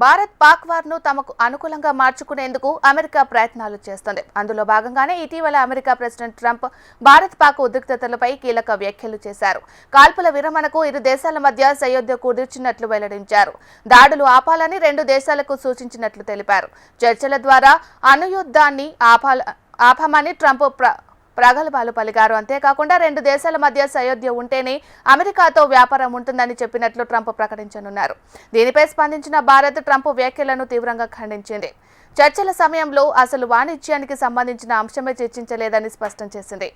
భారత్ పాక్ వార్ను తమకు అనుకూలంగా మార్చుకునేందుకు అమెరికా ప్రయత్నాలు చేస్తోంది. అందులో భాగంగానే ఇటీవల America president Trump Bharat Pak ఉద్రిక్తతలపై కీలక వ్యాఖ్యలు చేశారు. కాల్పుల విరమణకు ఇరు దేశాల మధ్య సయోధ్య కుదిర్చినట్లు వెల్లడించారు. దాడులు ఆపాలని రెండు దేశాలకు సూచించినట్లు తెలిపారు. చర్చల ద్వారా అణుయుద్ధాన్ని ఆపమని ట్రంప్ ప్రగల్భాలు పలికారు. అంతేకాకుండా రెండు దేశాల మధ్య సయోధ్య ఉంటేనే అమెరికాతో వ్యాపారం ఉంటుందని చెప్పినట్లు ట్రంప్ ప్రకటించనున్నారు. దీనిపై స్పందించిన భారత్ ట్రంప్ వ్యాఖ్యలను తీవ్రంగా ఖండించింది. చర్చల సమయంలో అసలు వాణిజ్యానికి సంబంధించిన అంశమే చర్చించలేదని స్పష్టం చేసింది.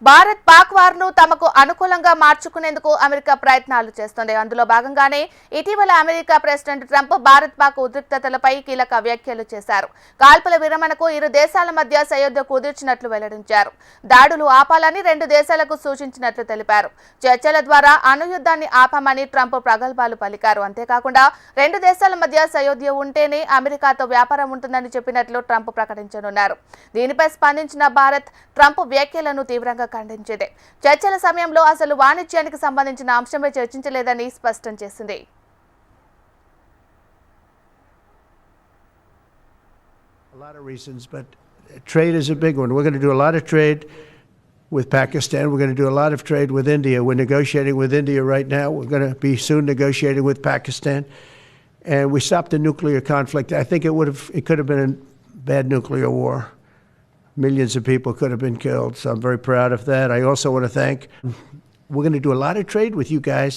భారత్ పాక్ వార్ను తమకు అనుకూలంగా మార్చుకునేందుకు అమెరికా ప్రయత్నాలు చేస్తోంది. అందులో భాగంగానే ఇటీవల America president Trump Bharat Pak ఉద్రిక్తతలపై కీలక వ్యాఖ్యలు చేశారు. కాల్పుల విరమణకు ఇరు దేశాల మధ్య సయోధ్య కుదిర్చినట్లు వెల్లడించారు. దాడులు ఆపాలని రెండు దేశాలకు సూచించినట్లు తెలిపారు. చర్చల ద్వారా అణుయుద్ధాన్ని ఆపమని ట్రంప్ ప్రగల్భాలు పలికారు. అంతేకాకుండా రెండు దేశాల మధ్య సయోధ్య ఉంటేనే అమెరికాతో వ్యాపారం ఉంటుందని చెప్పినట్లు ట్రంప్ ప్రకటించనున్నారు. దీనిపై స్పందించిన భారత్ ట్రంప్ వ్యాఖ్యలను తీవ్రంగా ఖండించింది. చర్చల సమయంలో అసలు వాణిజ్యానికి సంబంధించిన అంశమే చర్చించలేదని స్పష్టం చేసింది. A lot of reasons, but trade is a big one. We're going to do a lot of trade with Pakistan. We're going to do a lot of trade with India. We're negotiating with India right now. We're going to be soon negotiating with Pakistan. And we stopped the nuclear conflict. I think it could have been a bad nuclear war. Millions of people could have been killed, so I'm very proud of that. I also want to thank, we're going to do a lot of trade with you guys.